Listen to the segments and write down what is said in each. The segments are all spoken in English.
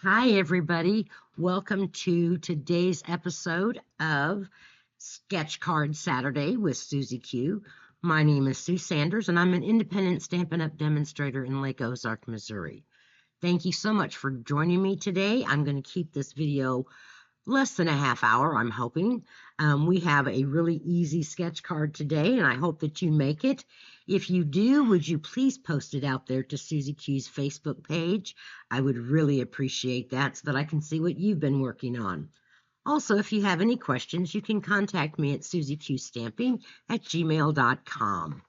Hi, everybody. Welcome to today's episode of Sketch Card Saturday with Susie Q. My name is Sue Sanders, and I'm an independent Stampin' Up! Demonstrator in Lake Ozark, Missouri. Thank you so much for joining me today. I'm going to keep this video less than a half hour, I'm hoping. We have a really easy sketch card today, and I hope that you make it. If you do, would you please post it out there to Susie Q's Facebook page? I would really appreciate that so that I can see what you've been working on. Also, if you have any questions, you can contact me at susieqstamping@gmail.com.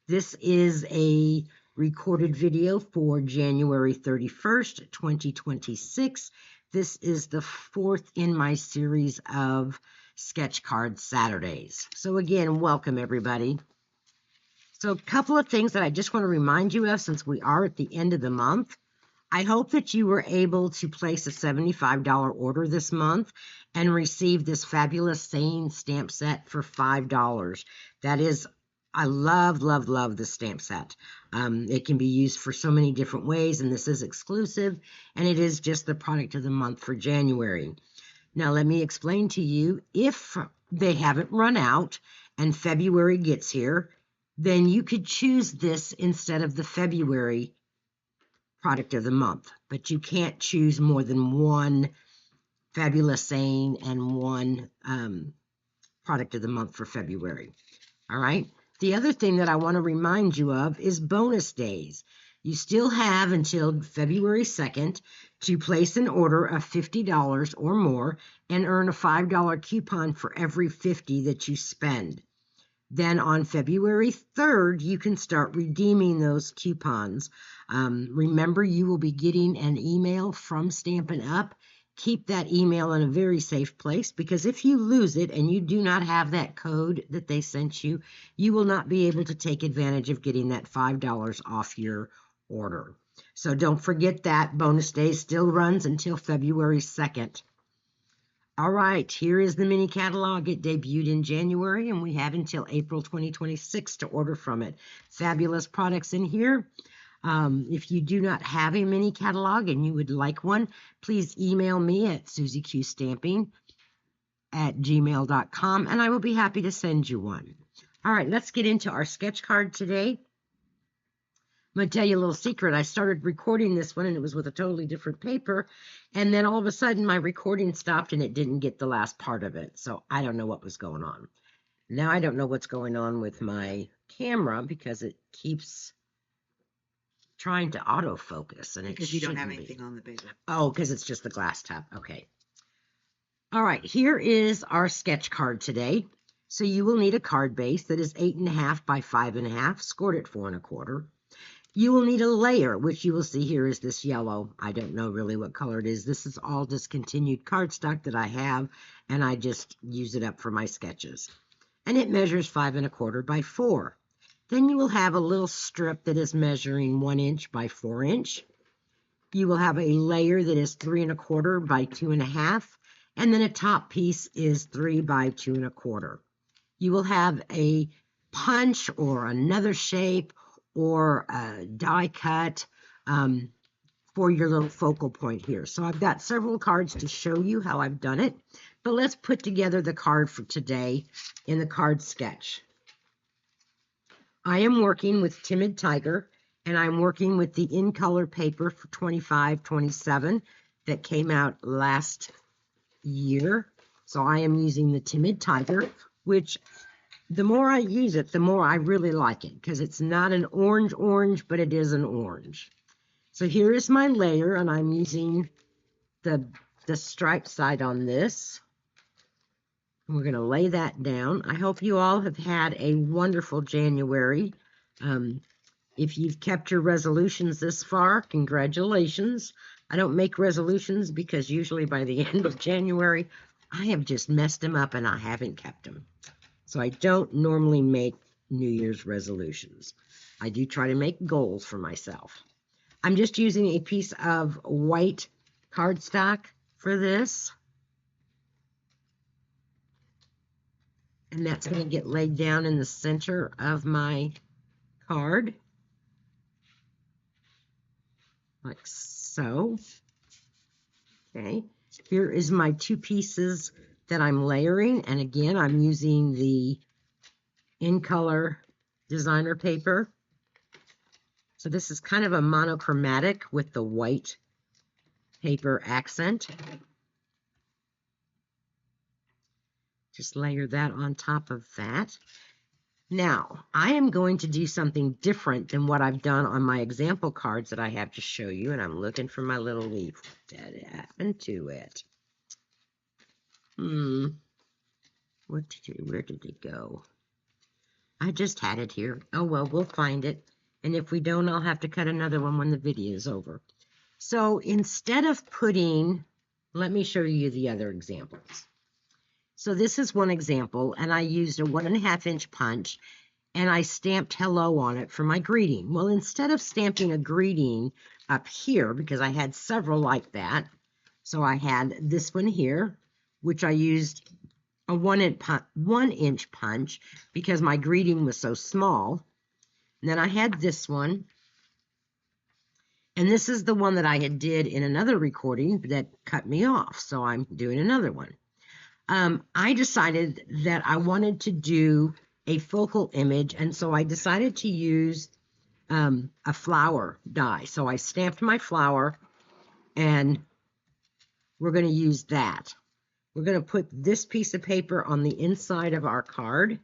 This is a recorded video for January 31st, 2026. This is the fourth in my series of Sketch Card Saturdays. So again, welcome everybody. So a couple of things that I just want to remind you of since we are at the end of the month. I hope that you were able to place a $75 order this month and receive this fabulous Saying stamp set for $5. That is, I love this stamp set. It can be used for so many different ways, and this is exclusive, and it is just the product of the month for January. Now, let me explain to you, if they haven't run out and February gets here, then you could choose this instead of the February product of the month, but you can't choose more than one fabulous saying and one product of the month for February. All right. The other thing that I want to remind you of is bonus days. You still have until February 2nd to place an order of $50 or more and earn a $5 coupon for every $50 that you spend. Then on February 3rd, you can start redeeming those coupons. Remember, you will be getting an email from Stampin' Up! Keep that email in a very safe place, because if you lose it and you do not have that code that they sent you, you will not be able to take advantage of getting that $5 off your order. So don't forget that bonus day still runs until February 2nd. All right, here is the mini catalog. It debuted in January, and we have until April 2026 to order from it. Fabulous products in here. If you do not have a mini catalog and you would like one, please email me at susieqstamping@gmail.com, and I will be happy to send you one. All right, let's get into our sketch card today. I'm going to tell you a little secret. I started recording this one, and it was with a totally different paper, and then all of a sudden my recording stopped, and it didn't get the last part of it, so I don't know what was going on. Now I don't know what's going on with my camera because it keeps trying to autofocus, and because you don't have anything on the paper. Oh, because it's just the glass top. Okay. All right, here is our sketch card today. So you will need a card base that is 8.5 by 5.5, scored at 4 1/4. You will need a layer, which you will see here is this yellow. I don't know really what color it is. This is all discontinued cardstock that I have, and I just use it up for my sketches. And it measures 5 1/4 by 4. Then you will have a little strip that is measuring 1 inch by 4 inch. You will have a layer that is 3 1/4 by 2 1/2, and then a top piece is 3 by 2 1/4. You will have a punch or another shape or a die cut for your little focal point here. So I've got several cards to show you how I've done it, but let's put together the card for today in the card sketch. I am working with Timid Tiger, and I'm working with the In Color paper for 25-27 that came out last year. So I am using the Timid Tiger, which the more I use it, the more I really like it, because it's not an orange, but it is an orange. So here is my layer, and I'm using the striped side on this. We're going to lay that down. I hope you all have had a wonderful January. If you've kept your resolutions this far, congratulations. I don't make resolutions because usually by the end of January, I have just messed them up and I haven't kept them. So I don't normally make New Year's resolutions. I do try to make goals for myself. I'm just using a piece of white cardstock for this. And that's going to get laid down in the center of my card, like so. Okay, here is my 2 pieces that I'm layering, and again, I'm using the In Color designer paper. So this is kind of a monochromatic with the white paper accent. Just layer that on top of that. Now, I am going to do something different than what I've done on my example cards that I have to show you, and I'm looking for my little leaf. What did happen to it? Where did it go? I just had it here. Oh, well, we'll find it. And if we don't, I'll have to cut another one when the video is over. So instead of putting, let me show you the other examples. So this is one example, and I used a 1.5 inch punch, and I stamped hello on it for my greeting. Well, instead of stamping a greeting up here, because I had several like that, so I had this one here, which I used a 1 inch punch because my greeting was so small. And then I had this one, and this is the one that I had did in another recording that cut me off, so I'm doing another one. I decided that I wanted to do a focal image, and so I decided to use a flower die. So I stamped my flower, and we're going to use that. We're going to put this piece of paper on the inside of our card,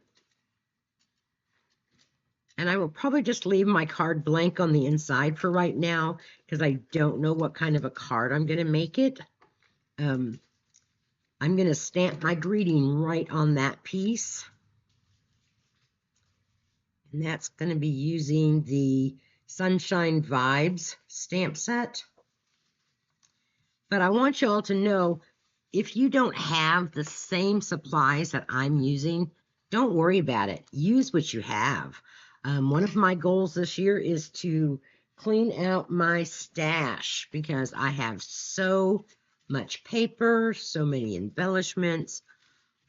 and I will probably just leave my card blank on the inside for right now because I don't know what kind of a card I'm going to make it. I'm going to stamp my greeting right on that piece. And that's going to be using the Sunshine Vibes stamp set. But I want you all to know, if you don't have the same supplies that I'm using, don't worry about it. Use what you have. One of my goals this year is to clean out my stash because I have so much paper, so many embellishments,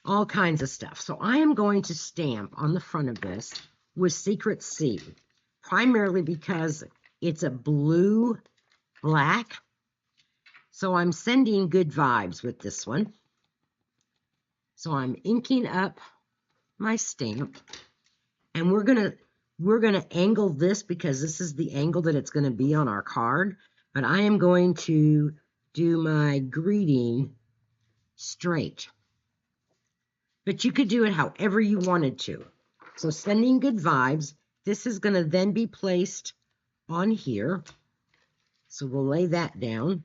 all kinds of stuff. So I am going to stamp on the front of this with Secret C, primarily because it's a blue-black. So I'm sending good vibes with this one. So I'm inking up my stamp, and we're gonna angle this because this is the angle that it's going to be on our card. But I am going to do my greeting straight. But you could do it however you wanted to. So sending good vibes. This is going to then be placed on here. So we'll lay that down.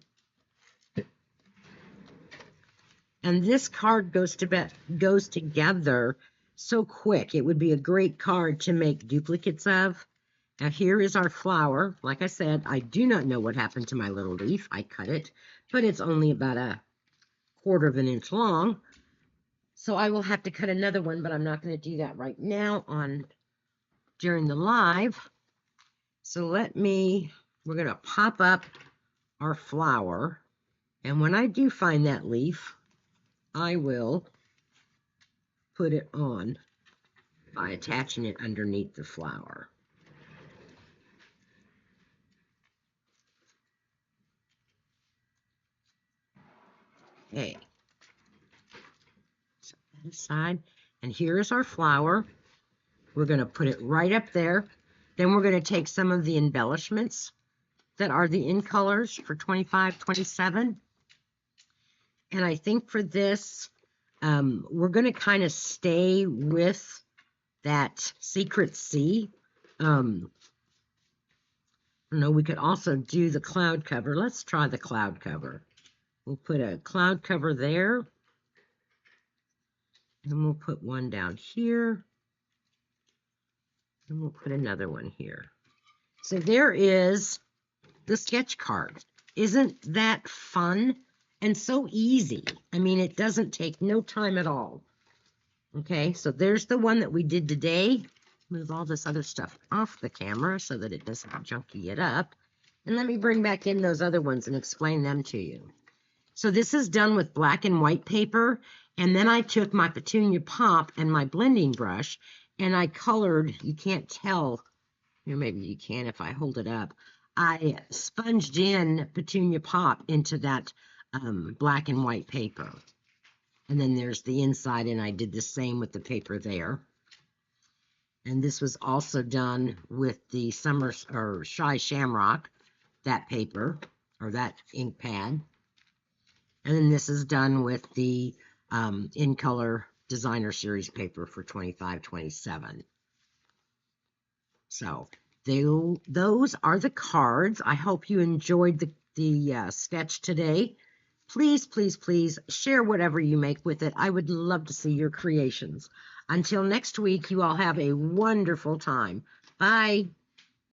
And this card goes together so quick. It would be a great card to make duplicates of. Now here is our flower. Like I said, I do not know what happened to my little leaf. I cut it, but it's only about 1/4 inch long. So I will have to cut another one, but I'm not going to do that right now during the live. So we're going to pop up our flower. And when I do find that leaf, I will put it on by attaching it underneath the flower. Okay. Set that aside. And here is our flower. We're going to put it right up there. Then we're going to take some of the embellishments that are the In Colors for 25, 27. And I think for this, we're going to kind of stay with that Secret C. I don't know, we could also do the cloud cover. Let's try the cloud cover. We'll put a cloud cover there. And we'll put one down here. And we'll put another one here. So there is the sketch card. Isn't that fun? And so easy. I mean, it doesn't take no time at all. Okay, so there's the one that we did today. Move all this other stuff off the camera so that it doesn't junky it up. And let me bring back in those other ones and explain them to you. So this is done with black and white paper. And then I took my Petunia Pop and my blending brush, and I colored, you can't tell, maybe you can if I hold it up. I sponged in Petunia Pop into that black and white paper. And then there's the inside, and I did the same with the paper there. And this was also done with the Summer or Shy Shamrock, that paper, or that ink pad. And then this is done with the In Color Designer Series paper for 25-27. So those are the cards. I hope you enjoyed the sketch today. Please, please, please share whatever you make with it. I would love to see your creations. Until next week, you all have a wonderful time. Bye.